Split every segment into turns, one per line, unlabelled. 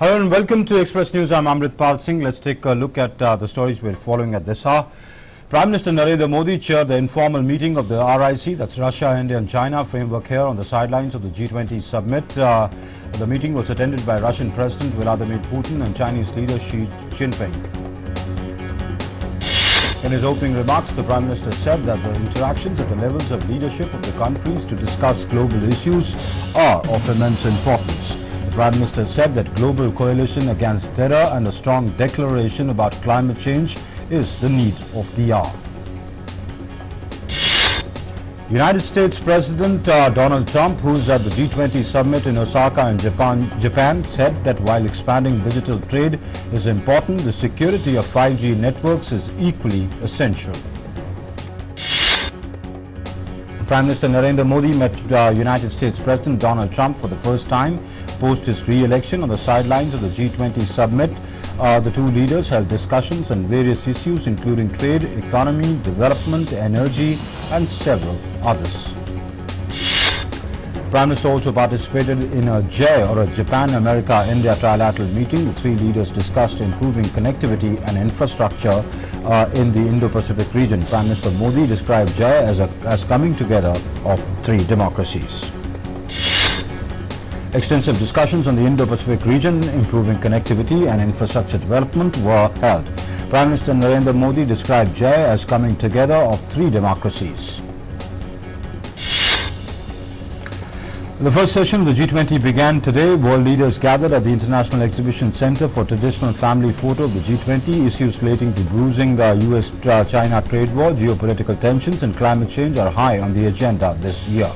Hello and welcome to Express News. I'm Amritpal Singh. Let's take a look at the stories we're following at this hour. Prime Minister Narendra Modi chaired the informal meeting of the RIC, that's Russia, India and China framework here on the sidelines of the G20 summit. The meeting was attended by Russian President Vladimir Putin and Chinese leader Xi Jinping. In his opening remarks, the Prime Minister said that the interactions at the levels of leadership of the countries to discuss global issues are of immense importance. The Prime Minister said that global coalition against terror and a strong declaration about climate change is the need of the hour. United States President Donald Trump, who's at the G20 summit in Osaka in Japan, said that while expanding digital trade is important, the security of 5G networks is equally essential. Prime Minister Narendra Modi met United States President Donald Trump for the first time post his re-election on the sidelines of the G20 summit. The two leaders held discussions on various issues including trade, economy, development, energy and several others. Prime Minister also participated in a JAY or a Japan-America-India trilateral meeting. The three leaders discussed improving connectivity and infrastructure in the Indo-Pacific region. Prime Minister Modi described JAY as coming together of three democracies. Extensive discussions on the Indo-Pacific region, improving connectivity and infrastructure development were held. Prime Minister Narendra Modi described JAY as coming together of three democracies. The first session of the G20 began today. World leaders gathered at the International Exhibition Center for traditional family photo of the G20. Issues relating to bruising US-China trade war, geopolitical tensions and climate change are high on the agenda this year.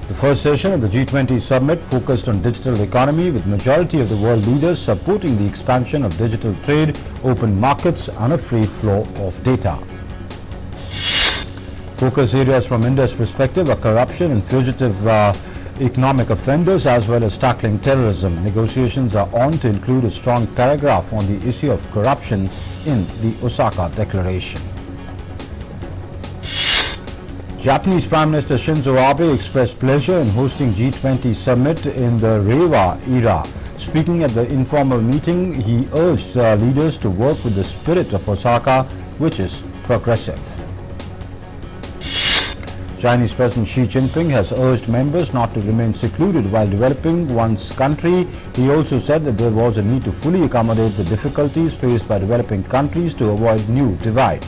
The first session of the G20 summit focused on digital economy, with majority of the world leaders supporting the expansion of digital trade, open markets and a free flow of data. Focus areas from India's perspective are corruption and fugitive economic offenders as well as tackling terrorism. Negotiations are on to include a strong paragraph on the issue of corruption in the Osaka Declaration. Japanese Prime Minister Shinzo Abe expressed pleasure in hosting G20 summit in the Reiwa era. Speaking at the informal meeting, he urged leaders to work with the spirit of Osaka, which is progressive. Chinese President Xi Jinping has urged members not to remain secluded while developing one's country. He also said that there was a need to fully accommodate the difficulties faced by developing countries to avoid new divide.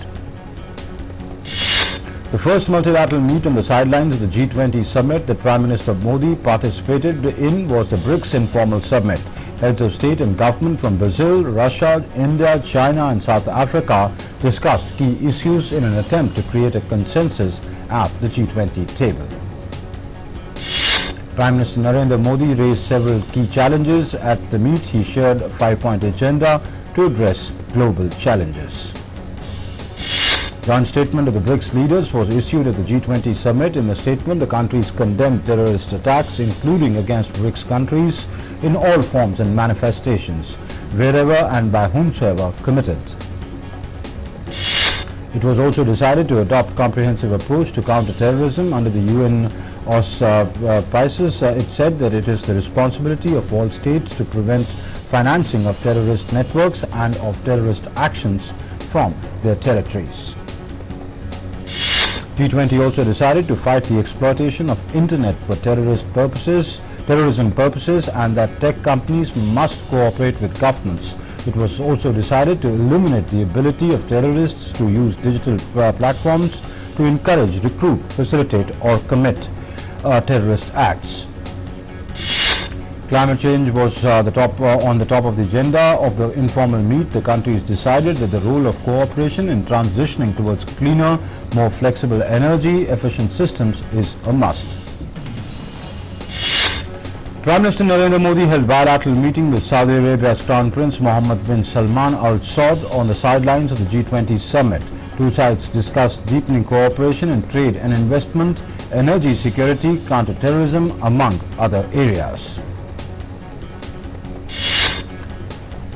The first multilateral meet on the sidelines of the G20 summit that Prime Minister Modi participated in was the BRICS informal summit. Heads of state and government from Brazil, Russia, India, China and South Africa discussed key issues in an attempt to create a consensus at the G20 table. Prime Minister Narendra Modi raised several key challenges at the meet. He shared a 5-point agenda to address global challenges. Joint statement of the BRICS leaders was issued at the G20 summit. In the statement, the countries condemned terrorist attacks, including against BRICS countries, in all forms and manifestations, wherever and by whomsoever committed. It was also decided to adopt comprehensive approach to counter-terrorism under the UN auspices. It said that it is the responsibility of all states to prevent financing of terrorist networks and of terrorist actions from their territories. G20 also decided to fight the exploitation of internet for terrorism purposes, and that tech companies must cooperate with governments. It was also decided to eliminate the ability of terrorists to use digital platforms to encourage, recruit, facilitate or commit terrorist acts. Climate change was on the top of the agenda of the informal meet. The countries decided that the role of cooperation in transitioning towards cleaner, more flexible energy efficient systems is a must. Prime Minister Narendra Modi held bilateral meeting with Saudi Arabia's Crown Prince Mohammed bin Salman Al Saud on the sidelines of the G20 summit. Two sides discussed deepening cooperation in trade and investment, energy security, counter-terrorism, among other areas.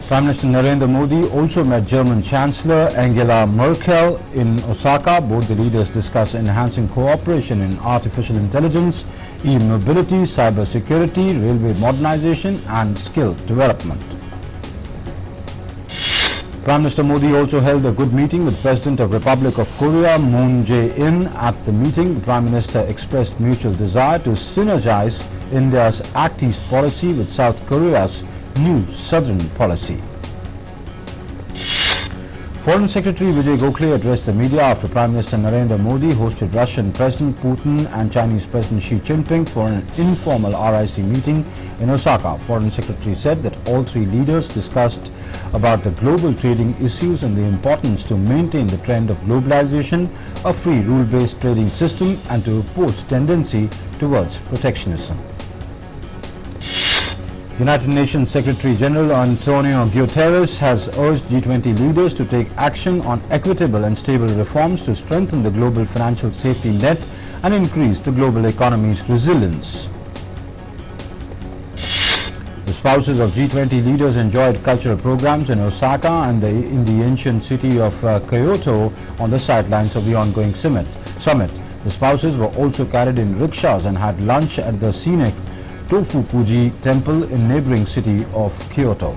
Prime Minister Narendra Modi also met German Chancellor Angela Merkel in Osaka. Both the leaders discussed enhancing cooperation in artificial intelligence, e-mobility, cyber-security, railway modernization and skill development. Prime Minister Modi also held a good meeting with President of Republic of Korea Moon Jae-in. At the meeting, the Prime Minister expressed mutual desire to synergize India's Act East policy with South Korea's new Southern policy. Foreign Secretary Vijay Gokhale addressed the media after Prime Minister Narendra Modi hosted Russian President Putin and Chinese President Xi Jinping for an informal RIC meeting in Osaka. Foreign Secretary said that all three leaders discussed about the global trading issues and the importance to maintain the trend of globalization, a free rule-based trading system and to oppose tendency towards protectionism. United Nations Secretary General Antonio Guterres has urged G20 leaders to take action on equitable and stable reforms to strengthen the global financial safety net and increase the global economy's resilience. The spouses of G20 leaders enjoyed cultural programs in Osaka and in the ancient city of Kyoto on the sidelines of the ongoing summit. The spouses were also carried in rickshaws and had lunch at the scenic Tofupuji temple in neighbouring city of Kyoto.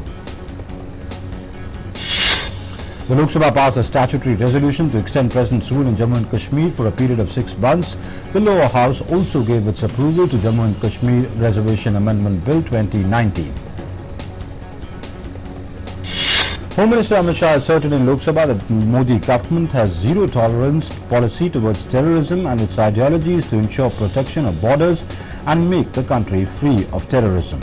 The Lok Sabha passed a statutory resolution to extend President's rule in Jammu and Kashmir for a period of 6 months. The lower house also gave its approval to Jammu and Kashmir Reservation Amendment Bill 2019. Home Minister Amit Shah asserted in Lok Sabha that Modi government has zero tolerance policy towards terrorism and its ideology is to ensure protection of borders and make the country free of terrorism.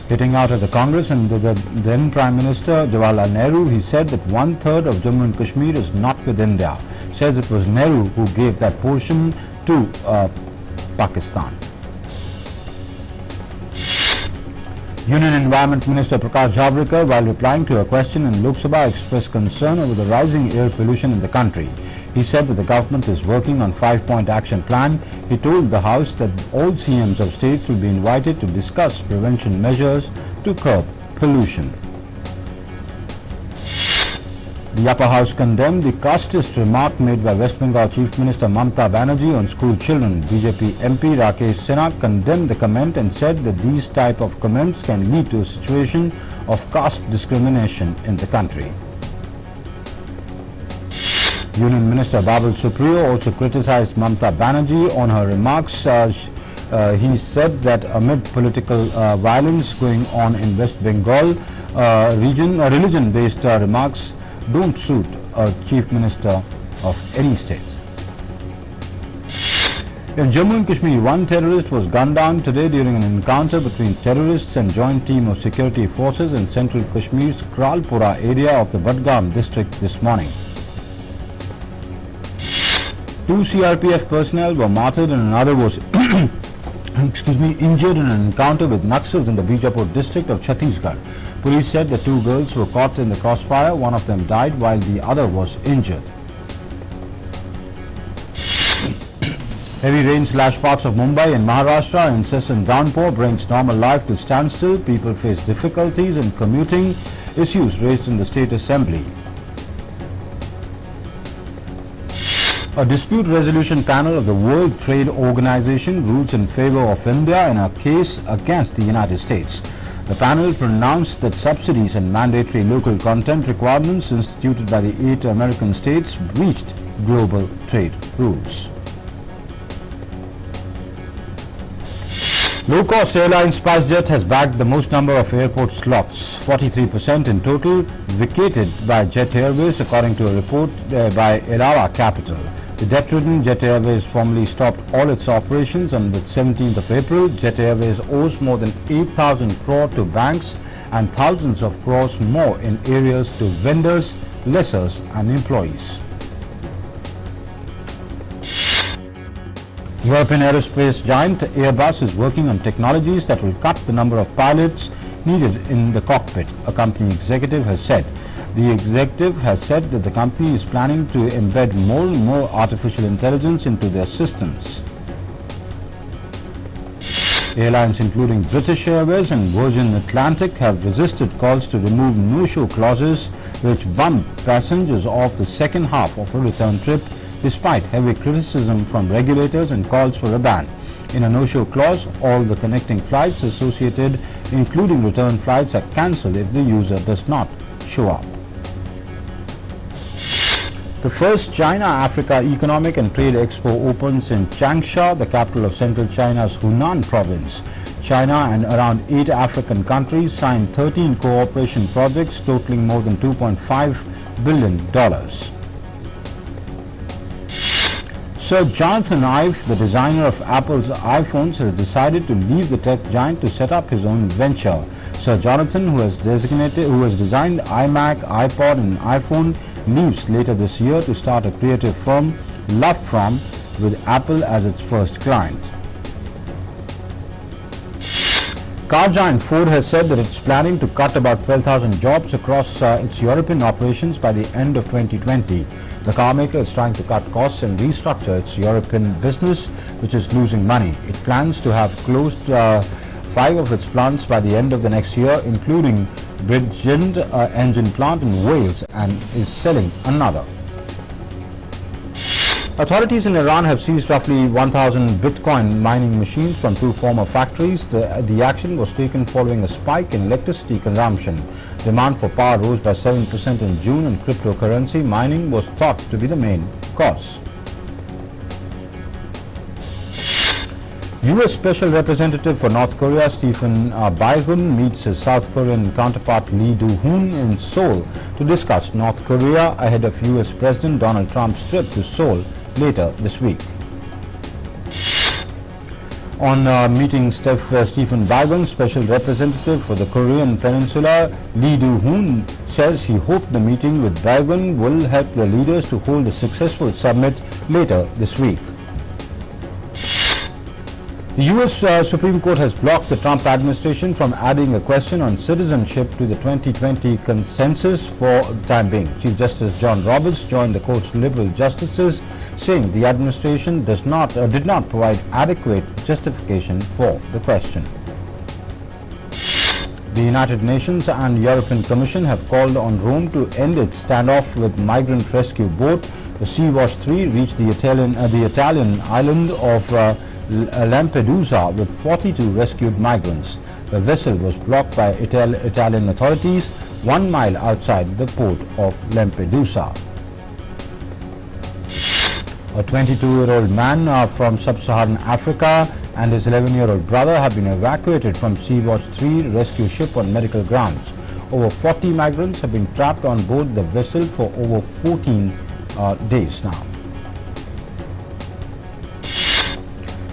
Hitting out at the Congress and the then Prime Minister Jawaharlal Nehru, he said that 1/3 of Jammu and Kashmir is not with India. Says it was Nehru who gave that portion to Pakistan. Union Environment Minister Prakash Javadekar, while replying to a question in Lok Sabha, expressed concern over the rising air pollution in the country. He said that the government is working on 5-point action plan. He told the House that all CMs of states will be invited to discuss prevention measures to curb pollution. The upper house condemned the casteist remark made by West Bengal Chief Minister Mamata Banerjee on school children. BJP MP Rakesh Sinha condemned the comment and said that these type of comments can lead to a situation of caste discrimination in the country. Union Minister Babul Supriyo also criticized Mamata Banerjee on her remarks. He said that amid political violence going on in West Bengal region, religion-based remarks don't suit a chief minister of any state. In Jammu and Kashmir, one terrorist was gunned down today during an encounter between terrorists and joint team of security forces in central Kashmir's Kralpura area of the Budgam district this morning. 2 CRPF personnel were martyred and another was injured in an encounter with Naxals in the Bijapur district of Chhattisgarh. Police said the 2 girls were caught in the crossfire. One of them died while the other was injured. Heavy rain slashed parts of Mumbai and Maharashtra. Incessant downpour brings normal life to standstill. People face difficulties in commuting. Issues raised in the State Assembly. A dispute resolution panel of the World Trade Organization rules in favor of India in a case against the United States. The panel pronounced that subsidies and mandatory local content requirements instituted by the 8 American states breached global trade rules. Low-cost airline SpiceJet has bagged the most number of airport slots, 43% in total, vacated by Jet Airways, according to a report by Elawa Capital. The debt-ridden Jet Airways formally stopped all its operations on the 17th of April. Jet Airways owes more than 8,000 crore to banks and thousands of crores more in arrears to vendors, lessors and employees. European aerospace giant Airbus is working on technologies that will cut the number of pilots needed in the cockpit, a company executive has said. The executive has said that the company is planning to embed more and more artificial intelligence into their systems. Airlines including British Airways and Virgin Atlantic have resisted calls to remove no-show clauses which bump passengers off the second half of a return trip despite heavy criticism from regulators and calls for a ban. In a no-show clause, all the connecting flights associated, including return flights, are cancelled if the user does not show up. The first China-Africa Economic and Trade Expo opens in Changsha, the capital of central China's Hunan province. China and around 8 African countries signed 13 cooperation projects totaling more than $2.5 billion. Sir Jonathan Ive, the designer of Apple's iPhones, has decided to leave the tech giant to set up his own venture. Sir Jonathan, who has designed iMac, iPod and iPhone, leaves later this year to start a creative firm, Love From, with Apple as its first client. Car giant Ford has said that it's planning to cut about 12,000 jobs across its European operations by the end of 2020. The car maker is trying to cut costs and restructure its European business, which is losing money. It plans to have closed 5 of its plants by the end of the next year, including Bridgend engine plant in Wales, and is selling another. Authorities in Iran have seized roughly 1,000 Bitcoin mining machines from 2 former factories. The action was taken following a spike in electricity consumption. Demand for power rose by 7% in June, and cryptocurrency mining was thought to be the main cause. U.S. Special Representative for North Korea Stephen Biegun meets his South Korean counterpart Lee Do-hoon in Seoul to discuss North Korea ahead of U.S. President Donald Trump's trip to Seoul later this week. On meeting Stephen Biegun, Special Representative for the Korean Peninsula, Lee Do-hoon says he hoped the meeting with Biegun will help the leaders to hold a successful summit later this week. The U.S. Supreme Court has blocked the Trump administration from adding a question on citizenship to the 2020 consensus for the time being. Chief Justice John Roberts joined the court's liberal justices, saying the administration did not provide adequate justification for the question. The United Nations and European Commission have called on Rome to end its standoff with migrant rescue boat. The Sea-Watch 3 reached the Italian island of Lampedusa with 42 rescued migrants. The vessel was blocked by Italian authorities 1 mile outside the port of Lampedusa. A 22-year-old man from sub-Saharan Africa and his 11-year-old brother have been evacuated from Sea-Watch 3 rescue ship on medical grounds. Over 40 migrants have been trapped on board the vessel for over 14 days now.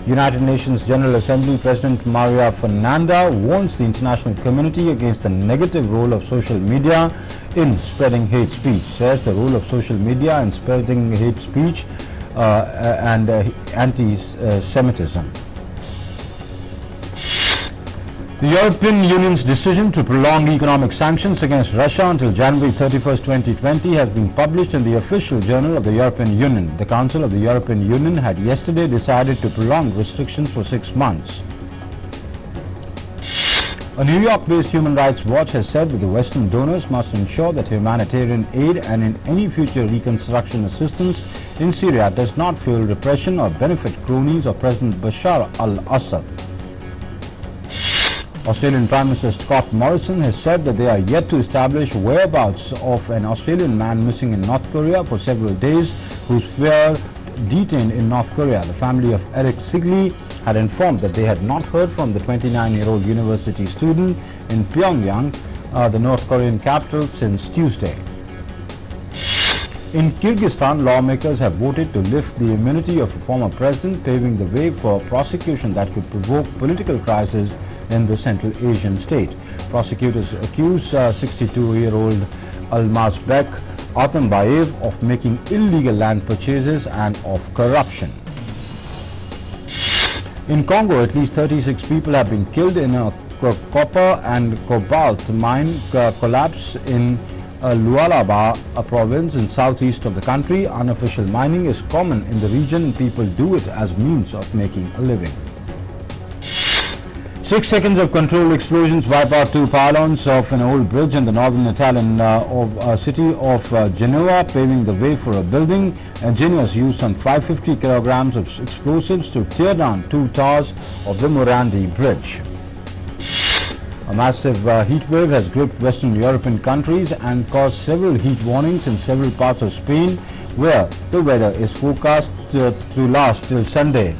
United Nations General Assembly President Maria Fernanda warns the international community against the negative role of social media in spreading hate speech. Says the role of social media in spreading hate speech and anti-Semitism. The European Union's decision to prolong economic sanctions against Russia until January 31, 2020 has been published in the official journal of the European Union. The Council of the European Union had yesterday decided to prolong restrictions for 6 months. A New York-based Human Rights Watch has said that the Western donors must ensure that humanitarian aid and in any future reconstruction assistance in Syria does not fuel repression or benefit cronies of President Bashar al-Assad. Australian Prime Minister Scott Morrison has said that they are yet to establish whereabouts of an Australian man missing in North Korea for several days whose were detained in North Korea. The family of Eric Sigley had informed that they had not heard from the 29-year-old university student in Pyongyang, the North Korean capital, since Tuesday. In Kyrgyzstan, lawmakers have voted to lift the immunity of a former president, paving the way for a prosecution that could provoke political crisis in the Central Asian state. Prosecutors accuse 62-year-old Almazbek Atambayev of making illegal land purchases and of corruption. In Congo, at least 36 people have been killed in a copper and cobalt mine collapse in Lualaba, a province in southeast of the country. Unofficial mining is common in the region and people do it as means of making a living. 6 seconds of controlled explosions wipe out 2 pylons of an old bridge in the northern Italian city of Genoa, paving the way for a building. Engineers used some 550 kilograms of explosives to tear down 2 towers of the Morandi Bridge. A massive heat wave has gripped Western European countries and caused several heat warnings in several parts of Spain, where the weather is forecast to last till Sunday.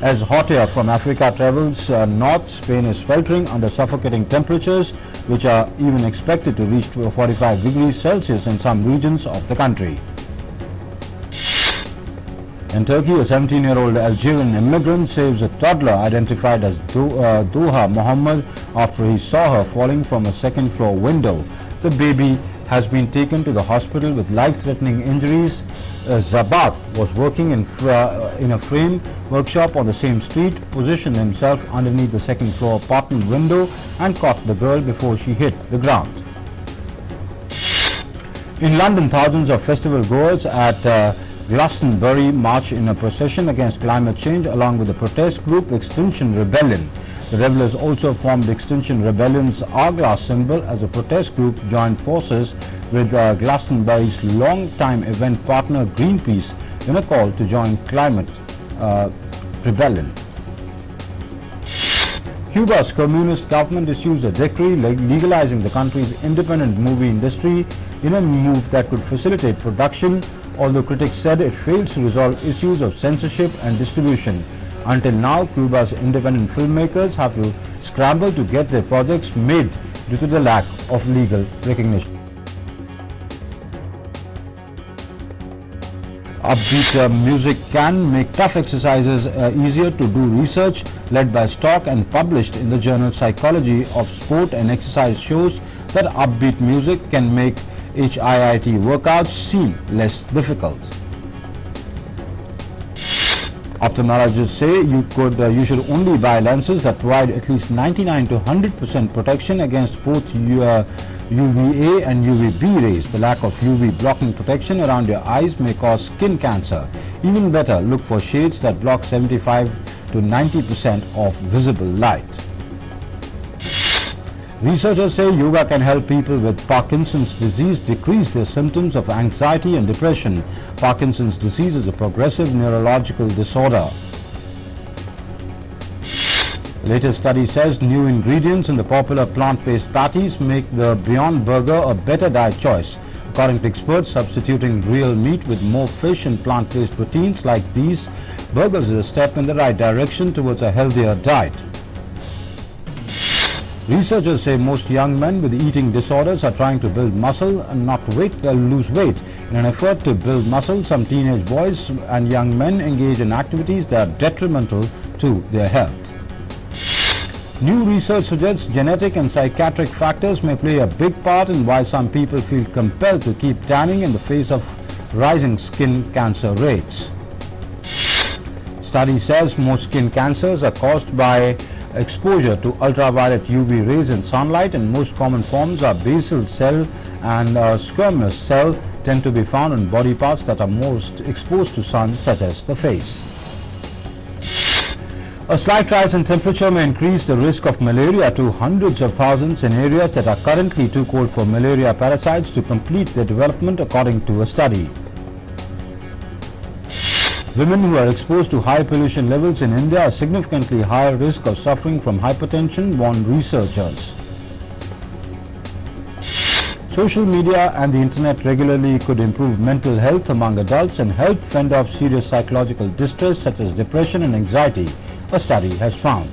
As hot air from Africa travels north, Spain is sweltering under suffocating temperatures, which are even expected to reach 45 degrees Celsius in some regions of the country. In Turkey, a 17-year-old Algerian immigrant saves a toddler identified as Doha Mohammed after he saw her falling from a second-floor window. The baby has been taken to the hospital with life-threatening injuries. Zabat was working in a frame workshop on the same street, positioned himself underneath the second-floor apartment window and caught the girl before she hit the ground. In London, thousands of festival goers at Glastonbury march in a procession against climate change along with the protest group Extinction Rebellion. The revelers also formed Extinction Rebellion's hourglass symbol as a protest group joined forces with Glastonbury's long-time event partner Greenpeace in a call to join climate rebellion. Cuba's communist government issues a decree legalizing the country's independent movie industry in a move that could facilitate production, although critics said it fails to resolve issues of censorship and distribution. Until now, Cuba's independent filmmakers have to scramble to get their projects made due to the lack of legal recognition. Upbeat music can make tough exercises easier to do. Research led by Stock and published in the journal Psychology of Sport and Exercise shows that upbeat music can make HIIT workouts seem less difficult. Ophthalmologists say you should only buy lenses that provide at least 99 to 100% protection against both UVA and UVB rays. The lack of UV blocking protection around your eyes may cause skin cancer. Even better, look for shades that block 75 to 90% of visible light. Researchers say yoga can help people with Parkinson's disease decrease their symptoms of anxiety and depression. Parkinson's disease is a progressive neurological disorder. The latest study says new ingredients in the popular plant-based patties make the Beyond Burger a better diet choice. According to experts, substituting real meat with more fish and plant-based proteins like these burgers is a step in the right direction towards a healthier diet. Researchers say most young men with eating disorders are trying to build muscle and not lose weight. In an effort to build muscle, some teenage boys and young men engage in activities that are detrimental to their health. New research suggests genetic and psychiatric factors may play a big part in why some people feel compelled to keep tanning in the face of rising skin cancer rates. Study says most skin cancers are caused by exposure to ultraviolet UV rays in sunlight, and most common forms are basal cell and squamous cell tend to be found in body parts that are most exposed to sun, such as the face. A slight rise in temperature may increase the risk of malaria to hundreds of thousands in areas that are currently too cold for malaria parasites to complete their development, according to a study. Women who are exposed to high pollution levels in India are significantly higher risk of suffering from hypertension, warn researchers. Social media and the internet regularly could improve mental health among adults and help fend off serious psychological distress such as depression and anxiety, a study has found.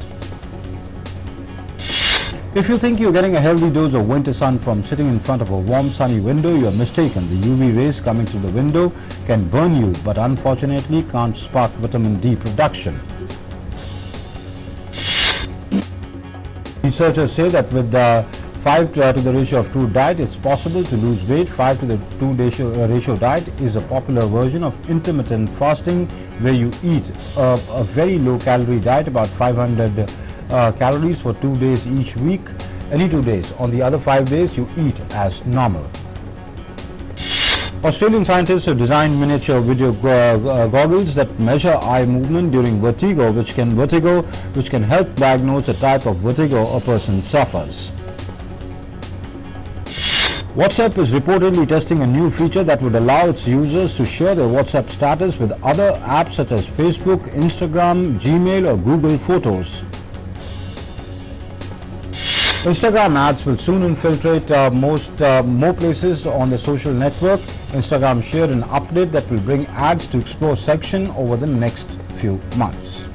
If you think you're getting a healthy dose of winter sun from sitting in front of a warm sunny window, you are mistaken. The UV rays coming through the window can burn you, but unfortunately can't spark vitamin D production. Researchers say that with the 5 to the ratio of 2 diet, it's possible to lose weight. 5 to the 2 ratio diet is a popular version of intermittent fasting, where you eat a very low calorie diet, about 500 calories for 2 days each week, any 2 days. On the other 5 days, you eat as normal. Australian scientists have designed miniature video goggles that measure eye movement during vertigo, which can help diagnose the type of vertigo a person suffers. WhatsApp is reportedly testing a new feature that would allow its users to share their WhatsApp status with other apps such as Facebook, Instagram, Gmail or Google Photos. Instagram ads will soon infiltrate more places on the social network. Instagram shared an update that will bring ads to Expo section over the next few months.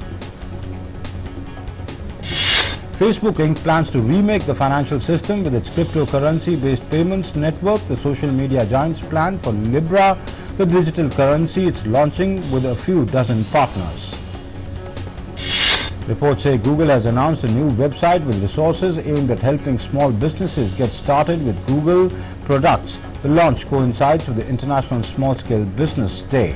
Facebook Inc. plans to remake the financial system with its cryptocurrency-based payments network. The social media giant's plan for Libra, the digital currency it's launching with a few dozen partners. Reports say Google has announced a new website with resources aimed at helping small businesses get started with Google products. The launch coincides with the International Small-Scale Business Day.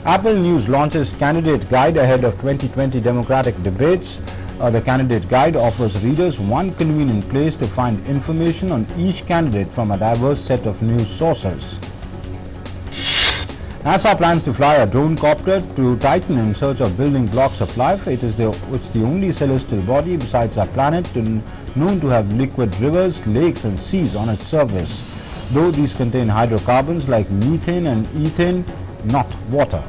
Apple News launches candidate guide ahead of 2020 Democratic debates. The candidate guide offers readers one convenient place to find information on each candidate from a diverse set of news sources. NASA plans to fly a drone copter to Titan in search of building blocks of life. It's the only celestial body besides our planet known to have liquid rivers, lakes and seas on its surface, though these contain hydrocarbons like methane and ethane, not water.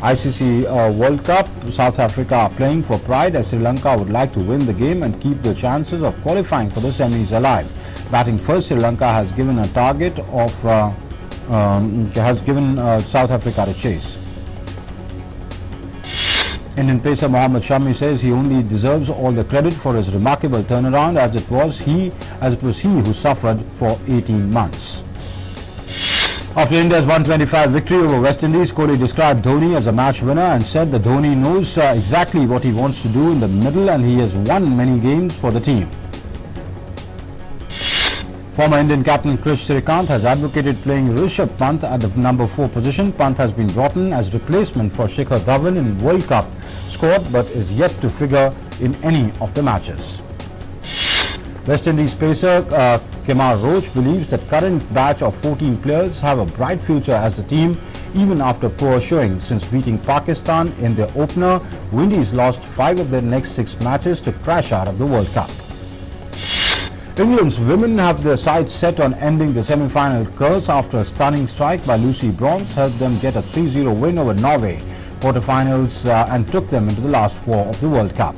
ICC World Cup, South Africa are playing for pride as Sri Lanka would like to win the game and keep the chances of qualifying for the semis alive. Batting first, Sri Lanka has given a target of South Africa to chase. Indian pacer Mohammad Shami says he only deserves all the credit for his remarkable turnaround as it was he who suffered for 18 months. After India's 125 victory over West Indies, Kohli described Dhoni as a match winner and said that Dhoni knows exactly what he wants to do in the middle and he has won many games for the team. Former Indian captain Krish Srikanth has advocated playing Rishabh Pant at the number 4 position. Pant has been brought in as replacement for Shikhar Dhawan in World Cup squad but is yet to figure in any of the matches. West Indies pacer Kemar Roach believes that current batch of 14 players have a bright future as a team even after poor showing. Since beating Pakistan in their opener, Windies lost 5 of their next 6 matches to crash out of the World Cup. England's women have their sights set on ending the semi-final curse after a stunning strike by Lucy Bronze helped them get a 3-0 win over Norway quarterfinals and took them into the last 4 of the World Cup.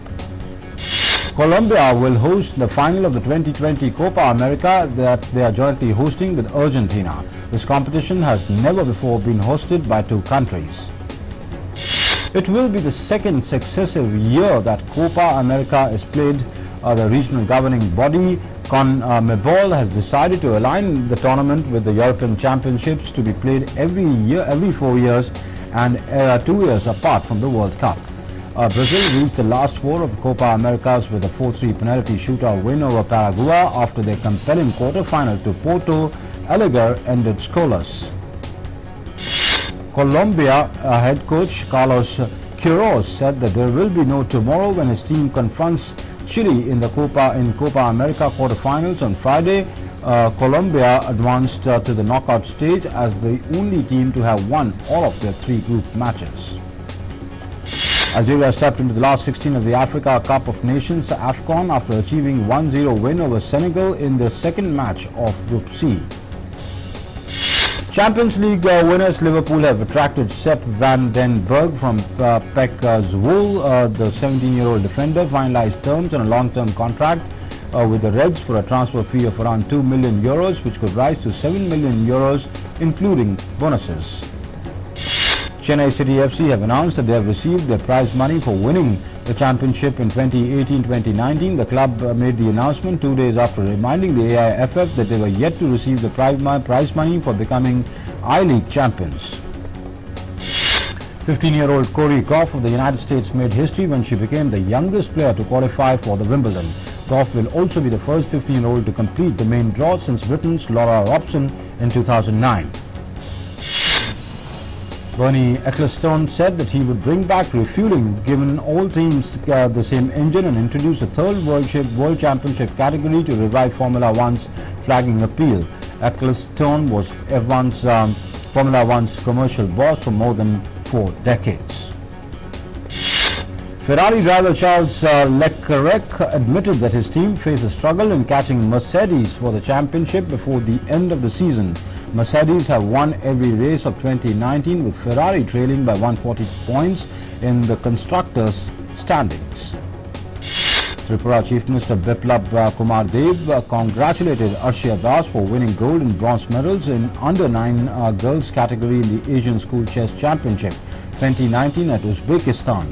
Colombia will host the final of the 2020 Copa America that they are jointly hosting with Argentina. This competition has never before been hosted by 2 countries. It will be the second successive year that Copa America is played. The regional governing body CONMEBOL has decided to align the tournament with the European Championships to be played every 4 years and 2 years apart from the World Cup. Brazil reached the last 4 of the Copa Americas with a 4-3 penalty shootout win over Paraguay after their compelling quarter-final to Porto Alegre ended scoreless. Colombia head coach Carlos Queiroz said that there will be no tomorrow when his team confronts Chile in the Copa America quarterfinals on Friday. Colombia advanced to the knockout stage as the only team to have won all of their 3 group matches. Algeria stepped into the last 16 of the Africa Cup of Nations AFCON after achieving 1-0 win over Senegal in their second match of Group C. Champions League winners Liverpool have attracted Sepp van den Berg from PEC Zwolle. The 17-year-old defender finalized terms on a long-term contract with the Reds for a transfer fee of around €2 million, which could rise to €7 million, including bonuses. Chennai City FC have announced that they have received their prize money for winning the championship in 2018-2019. The club made the announcement 2 days after reminding the AIFF that they were yet to receive the prize money for becoming I-League champions. 15-year-old Corey Goff of the United States made history when she became the youngest player to qualify for the Wimbledon. Goff will also be the first 15-year-old to complete the main draw since Britain's Laura Robson in 2009. Bernie Ecclestone said that he would bring back refueling given all teams the same engine and introduce a third World Championship category to revive Formula One's flagging appeal. Ecclestone was F1's Formula One's commercial boss for more than 4 decades. Ferrari driver Charles Leclerc admitted that his team faced a struggle in catching Mercedes for the championship before the end of the season. Mercedes have won every race of 2019, with Ferrari trailing by 140 points in the constructors' standings. Tripura Chief Minister Biplab Kumar Dev congratulated Arshia Das for winning gold and bronze medals in under-9 girls category in the Asian School Chess Championship 2019 at Uzbekistan.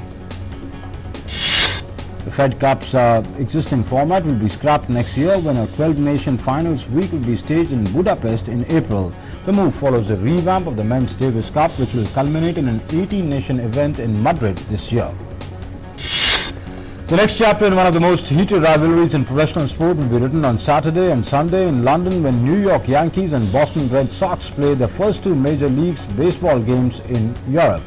The Fed Cup's existing format will be scrapped next year when a 12-nation finals week will be staged in Budapest in April. The move follows a revamp of the Men's Davis Cup, which will culminate in an 18-nation event in Madrid this year. The next chapter in one of the most heated rivalries in professional sport will be written on Saturday and Sunday in London when New York Yankees and Boston Red Sox play their first 2 Major Leagues baseball games in Europe.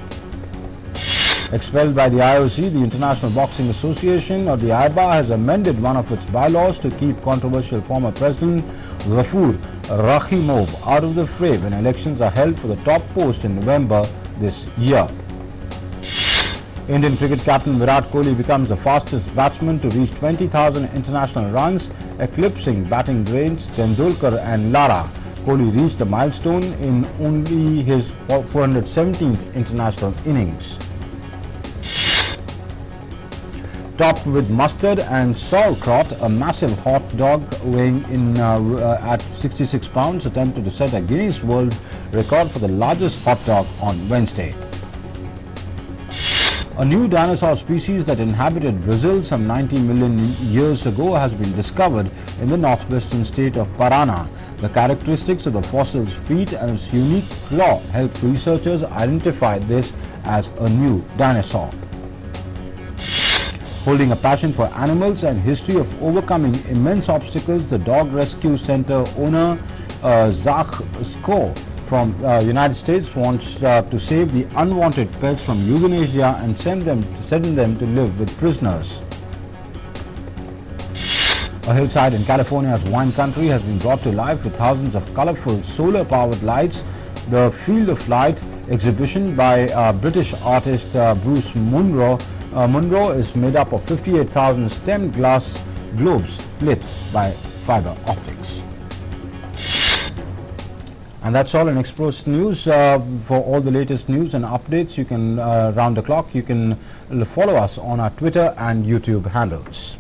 Expelled by the IOC, the International Boxing Association, or the IBA, has amended one of its bylaws to keep controversial former President Ghafoor Rakhimov out of the fray when elections are held for the top post in November this year. Indian cricket captain Virat Kohli becomes the fastest batsman to reach 20,000 international runs, eclipsing batting greats Tendulkar and Lara. Kohli reached the milestone in only his 417th international innings. Topped with mustard and sauerkraut, a massive hot dog weighing in at 66 pounds attempted to set a Guinness World Record for the largest hot dog on Wednesday. A new dinosaur species that inhabited Brazil some 90 million years ago has been discovered in the northwestern state of Paraná. The characteristics of the fossil's feet and its unique claw helped researchers identify this as a new dinosaur. Holding a passion for animals and history of overcoming immense obstacles, the Dog Rescue Center owner Zach Sko from United States wants to save the unwanted pets from euthanasia and send them to live with prisoners. A hillside in California's wine country has been brought to life with thousands of colorful solar-powered lights. The Field of Light exhibition by British artist Bruce Munro is made up of 58,000 stemmed glass globes lit by fiber optics. And that's all in Expo's news. For all the latest news and updates, you can round the clock. You can follow us on our Twitter and YouTube handles.